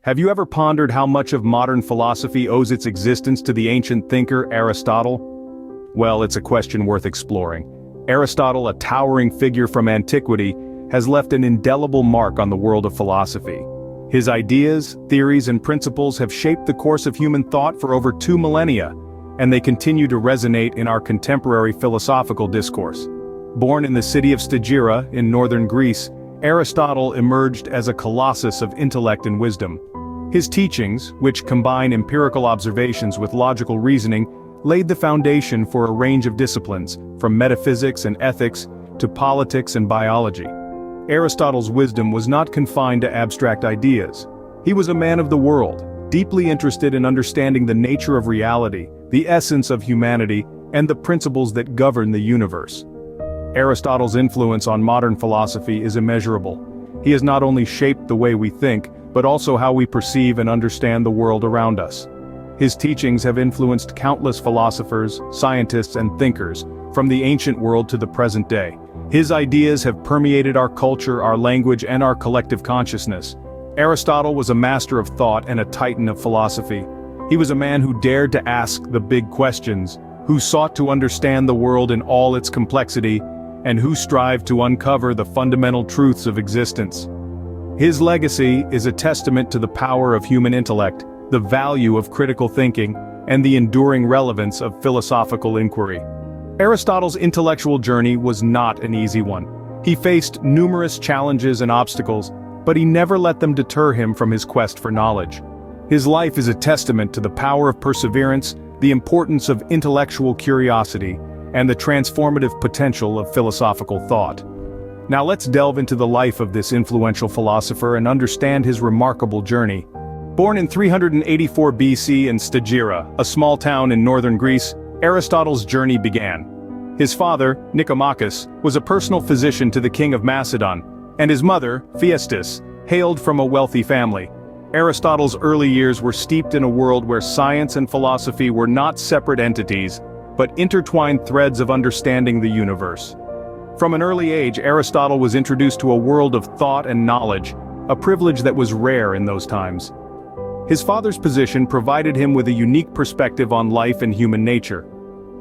Have you ever pondered how much of modern philosophy owes its existence to the ancient thinker Aristotle? Well, it's a question worth exploring. Aristotle, a towering figure from antiquity, has left an indelible mark on the world of philosophy. His ideas, theories, and principles have shaped the course of human thought for over 2 millennia, and they continue to resonate in our contemporary philosophical discourse. Born in the city of Stagira in northern Greece, Aristotle emerged as a colossus of intellect and wisdom. His teachings, which combine empirical observations with logical reasoning, laid the foundation for a range of disciplines, from metaphysics and ethics to politics and biology. Aristotle's wisdom was not confined to abstract ideas. He was a man of the world, deeply interested in understanding the nature of reality, the essence of humanity, and the principles that govern the universe. Aristotle's influence on modern philosophy is immeasurable. He has not only shaped the way we think, but also how we perceive and understand the world around us. His teachings have influenced countless philosophers, scientists, and thinkers, from the ancient world to the present day. His ideas have permeated our culture, our language, and our collective consciousness. Aristotle was a master of thought and a titan of philosophy. He was a man who dared to ask the big questions, who sought to understand the world in all its complexity, and who strived to uncover the fundamental truths of existence. His legacy is a testament to the power of human intellect, the value of critical thinking, and the enduring relevance of philosophical inquiry. Aristotle's intellectual journey was not an easy one. He faced numerous challenges and obstacles, but he never let them deter him from his quest for knowledge. His life is a testament to the power of perseverance, the importance of intellectual curiosity, and the transformative potential of philosophical thought. Now let's delve into the life of this influential philosopher and understand his remarkable journey. Born in 384 BC in Stagira, a small town in northern Greece, Aristotle's journey began. His father, Nicomachus, was a personal physician to the king of Macedon, and his mother, Phaestus, hailed from a wealthy family. Aristotle's early years were steeped in a world where science and philosophy were not separate entities, but intertwined threads of understanding the universe. From an early age, Aristotle was introduced to a world of thought and knowledge, a privilege that was rare in those times. His father's position provided him with a unique perspective on life and human nature.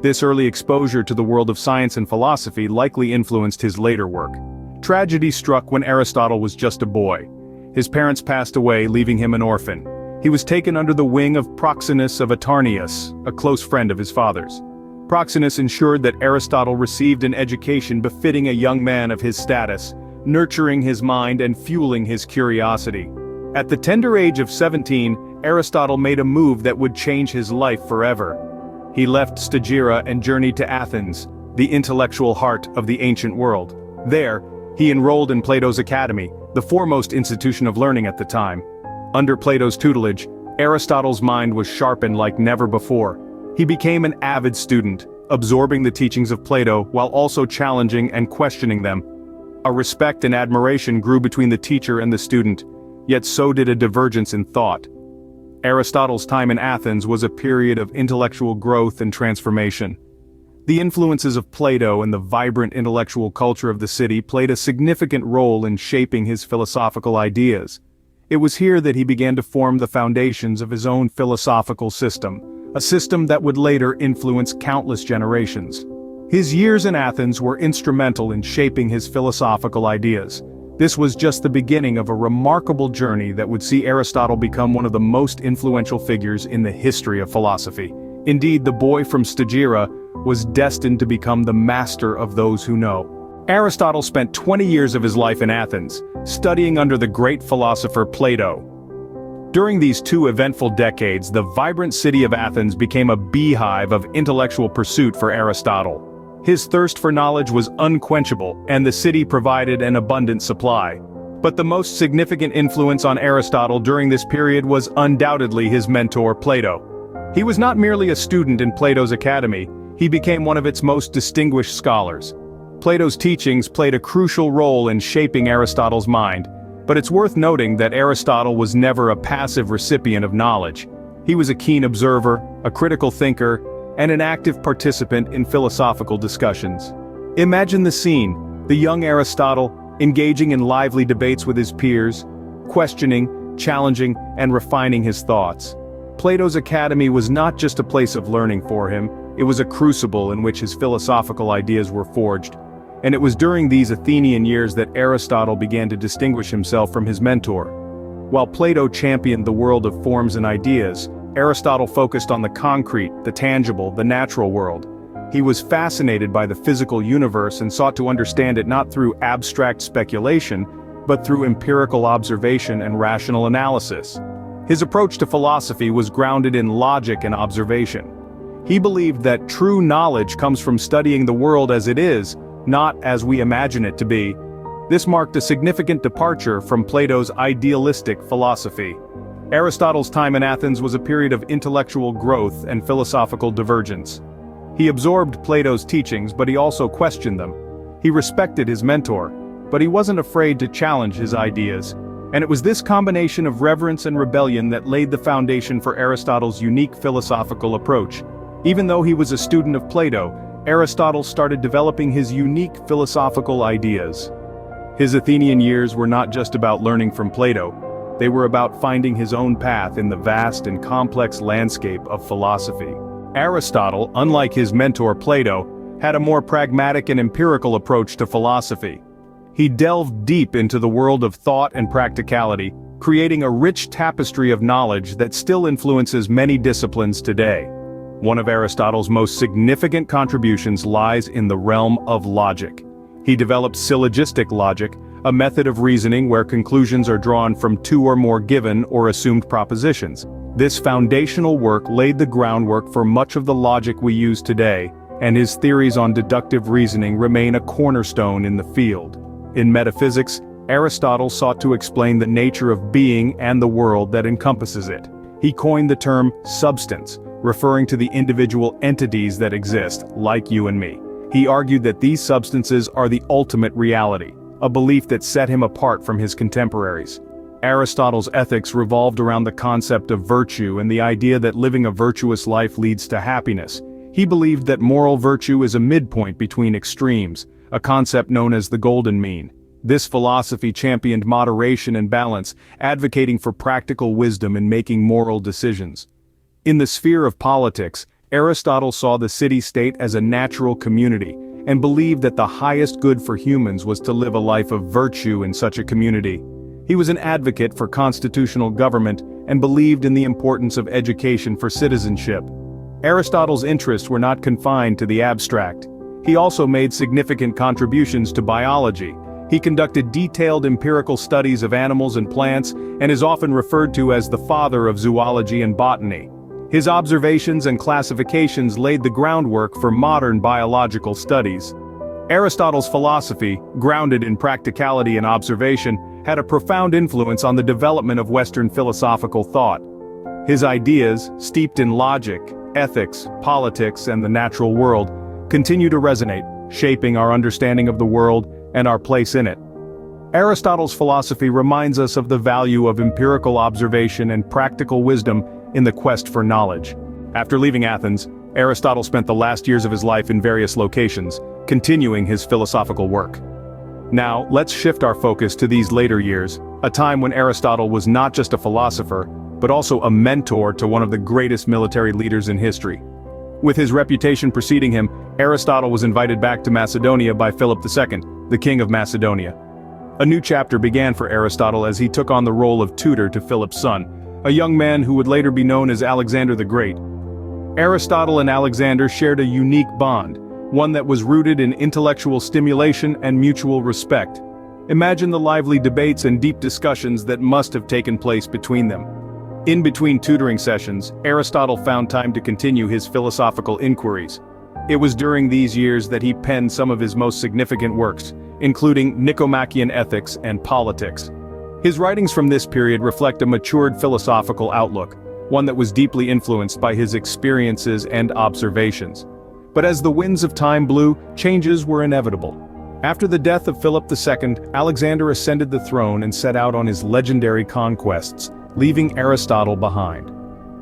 This early exposure to the world of science and philosophy likely influenced his later work. Tragedy struck when Aristotle was just a boy. His parents passed away, leaving him an orphan. He was taken under the wing of Proxenus of Atarneus, a close friend of his father's. Proxenus ensured that Aristotle received an education befitting a young man of his status, nurturing his mind and fueling his curiosity. At the tender age of 17, Aristotle made a move that would change his life forever. He left Stagira and journeyed to Athens, the intellectual heart of the ancient world. There, he enrolled in Plato's academy, the foremost institution of learning at the time. Under Plato's tutelage, Aristotle's mind was sharpened like never before. He became an avid student, absorbing the teachings of Plato while also challenging and questioning them. A respect and admiration grew between the teacher and the student, yet so did a divergence in thought. Aristotle's time in Athens was a period of intellectual growth and transformation. The influences of Plato and the vibrant intellectual culture of the city played a significant role in shaping his philosophical ideas. It was here that he began to form the foundations of his own philosophical system, a system that would later influence countless generations. His years in Athens were instrumental in shaping his philosophical ideas. This was just the beginning of a remarkable journey that would see Aristotle become one of the most influential figures in the history of philosophy. Indeed, the boy from Stagira was destined to become the master of those who know. Aristotle spent 20 years of his life in Athens, studying under the great philosopher Plato. During these 2 eventful decades, the vibrant city of Athens became a beehive of intellectual pursuit for Aristotle. His thirst for knowledge was unquenchable, and the city provided an abundant supply. But the most significant influence on Aristotle during this period was undoubtedly his mentor Plato. He was not merely a student in Plato's academy, he became one of its most distinguished scholars. Plato's teachings played a crucial role in shaping Aristotle's mind, but it's worth noting that Aristotle was never a passive recipient of knowledge. He was a keen observer, a critical thinker, and an active participant in philosophical discussions. Imagine the scene, the young Aristotle, engaging in lively debates with his peers, questioning, challenging and refining his thoughts. Plato's academy was not just a place of learning for him, it was a crucible in which his philosophical ideas were forged. And it was during these Athenian years that Aristotle began to distinguish himself from his mentor. While Plato championed the world of forms and ideas, Aristotle focused on the concrete, the tangible, the natural world. He was fascinated by the physical universe and sought to understand it not through abstract speculation, but through empirical observation and rational analysis. His approach to philosophy was grounded in logic and observation. He believed that true knowledge comes from studying the world as it is, not as we imagine it to be. This marked a significant departure from Plato's idealistic philosophy. Aristotle's time in Athens was a period of intellectual growth and philosophical divergence. He absorbed Plato's teachings, but he also questioned them. He respected his mentor, but he wasn't afraid to challenge his ideas. And it was this combination of reverence and rebellion that laid the foundation for Aristotle's unique philosophical approach. Even though he was a student of Plato, Aristotle started developing his unique philosophical ideas. His Athenian years were not just about learning from Plato, they were about finding his own path in the vast and complex landscape of philosophy. Aristotle, unlike his mentor Plato, had a more pragmatic and empirical approach to philosophy. He delved deep into the world of thought and practicality, creating a rich tapestry of knowledge that still influences many disciplines today. One of Aristotle's most significant contributions lies in the realm of logic. He developed syllogistic logic, a method of reasoning where conclusions are drawn from two or more given or assumed propositions. This foundational work laid the groundwork for much of the logic we use today, and his theories on deductive reasoning remain a cornerstone in the field. In metaphysics, Aristotle sought to explain the nature of being and the world that encompasses it. He coined the term substance, referring to the individual entities that exist, like you and me. He argued that these substances are the ultimate reality, a belief that set him apart from his contemporaries. Aristotle's ethics revolved around the concept of virtue and the idea that living a virtuous life leads to happiness. He believed that moral virtue is a midpoint between extremes, a concept known as the golden mean. This philosophy championed moderation and balance, advocating for practical wisdom in making moral decisions. In the sphere of politics, Aristotle saw the city-state as a natural community, and believed that the highest good for humans was to live a life of virtue in such a community. He was an advocate for constitutional government, and believed in the importance of education for citizenship. Aristotle's interests were not confined to the abstract. He also made significant contributions to biology. He conducted detailed empirical studies of animals and plants, and is often referred to as the father of zoology and botany. His observations and classifications laid the groundwork for modern biological studies. Aristotle's philosophy, grounded in practicality and observation, had a profound influence on the development of Western philosophical thought. His ideas, steeped in logic, ethics, politics, and the natural world, continue to resonate, shaping our understanding of the world and our place in it. Aristotle's philosophy reminds us of the value of empirical observation and practical wisdom in the quest for knowledge. After leaving Athens, Aristotle spent the last years of his life in various locations, continuing his philosophical work. Now, let's shift our focus to these later years, a time when Aristotle was not just a philosopher, but also a mentor to one of the greatest military leaders in history. With his reputation preceding him, Aristotle was invited back to Macedonia by Philip II, the king of Macedonia. A new chapter began for Aristotle as he took on the role of tutor to Philip's son, a young man who would later be known as Alexander the Great. Aristotle and Alexander shared a unique bond, one that was rooted in intellectual stimulation and mutual respect. Imagine the lively debates and deep discussions that must have taken place between them. In between tutoring sessions, Aristotle found time to continue his philosophical inquiries. It was during these years that he penned some of his most significant works, including Nicomachean Ethics and Politics. His writings from this period reflect a matured philosophical outlook, one that was deeply influenced by his experiences and observations. But as the winds of time blew, changes were inevitable. After the death of Philip II, Alexander ascended the throne and set out on his legendary conquests, leaving Aristotle behind.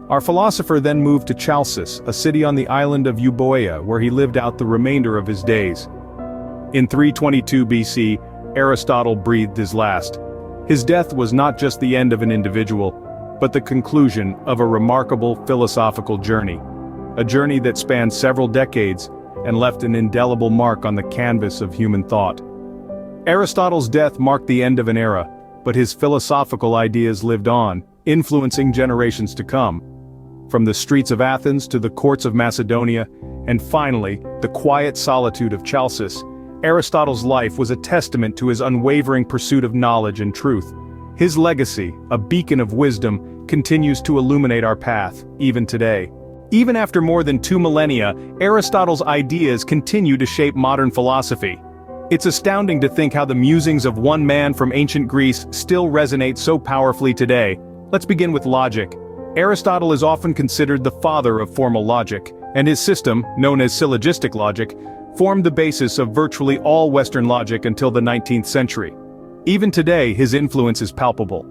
Our philosopher then moved to Chalcis, a city on the island of Euboea, where he lived out the remainder of his days. In 322 BC, Aristotle breathed his last. His death was not just the end of an individual, but the conclusion of a remarkable philosophical journey. A journey that spanned several decades and left an indelible mark on the canvas of human thought. Aristotle's death marked the end of an era, but his philosophical ideas lived on, influencing generations to come. From the streets of Athens to the courts of Macedonia, and finally, the quiet solitude of Chalcis, Aristotle's life was a testament to his unwavering pursuit of knowledge and truth. His legacy, a beacon of wisdom, continues to illuminate our path, even today. Even after more than 2 millennia, Aristotle's ideas continue to shape modern philosophy. It's astounding to think how the musings of one man from ancient Greece still resonate so powerfully today. Let's begin with logic. Aristotle is often considered the father of formal logic, and his system, known as syllogistic logic, formed the basis of virtually all Western logic until the 19th century. Even today, his influence is palpable.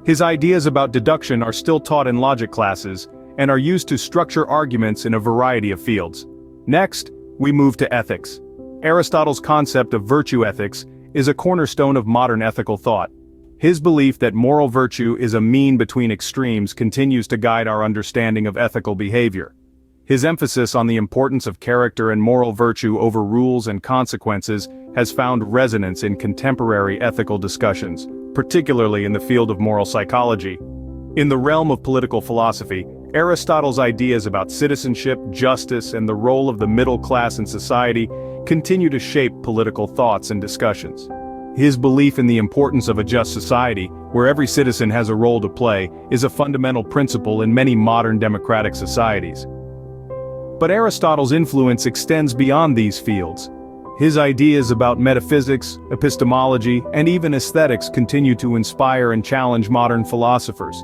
His ideas about deduction are still taught in logic classes, and are used to structure arguments in a variety of fields. Next, we move to ethics. Aristotle's concept of virtue ethics is a cornerstone of modern ethical thought. His belief that moral virtue is a mean between extremes continues to guide our understanding of ethical behavior. His emphasis on the importance of character and moral virtue over rules and consequences has found resonance in contemporary ethical discussions, particularly in the field of moral psychology. In the realm of political philosophy, Aristotle's ideas about citizenship, justice, and the role of the middle class in society continue to shape political thoughts and discussions. His belief in the importance of a just society, where every citizen has a role to play, is a fundamental principle in many modern democratic societies. But Aristotle's influence extends beyond these fields. His ideas about metaphysics, epistemology, and even aesthetics continue to inspire and challenge modern philosophers.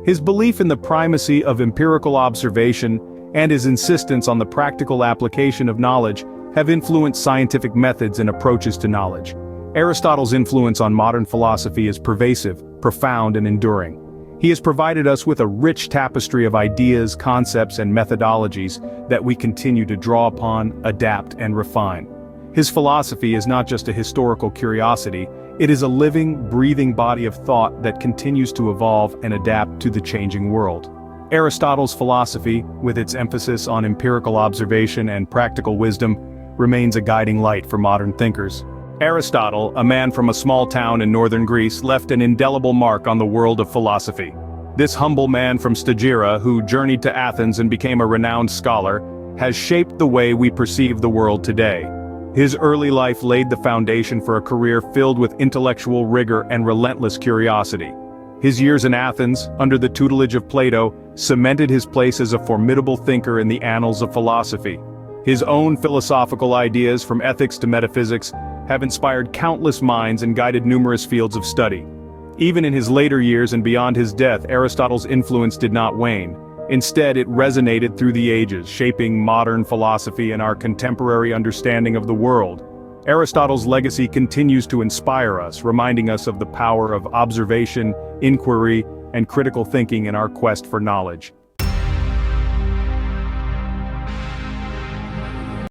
His belief in the primacy of empirical observation and his insistence on the practical application of knowledge have influenced scientific methods and approaches to knowledge. Aristotle's influence on modern philosophy is pervasive, profound, and enduring. He has provided us with a rich tapestry of ideas, concepts, and methodologies that we continue to draw upon, adapt, and refine. His philosophy is not just a historical curiosity, it is a living, breathing body of thought that continues to evolve and adapt to the changing world. Aristotle's philosophy, with its emphasis on empirical observation and practical wisdom, remains a guiding light for modern thinkers. Aristotle, a man from a small town in northern Greece, left an indelible mark on the world of philosophy. This humble man from Stagira, who journeyed to Athens and became a renowned scholar, has shaped the way we perceive the world today. His early life laid the foundation for a career filled with intellectual rigor and relentless curiosity. His years in Athens, under the tutelage of Plato, cemented his place as a formidable thinker in the annals of philosophy. His own philosophical ideas, from ethics to metaphysics, have inspired countless minds and guided numerous fields of study. Even in his later years and beyond his death, Aristotle's influence did not wane. Instead, it resonated through the ages, shaping modern philosophy and our contemporary understanding of the world. Aristotle's legacy continues to inspire us, reminding us of the power of observation, inquiry, and critical thinking in our quest for knowledge.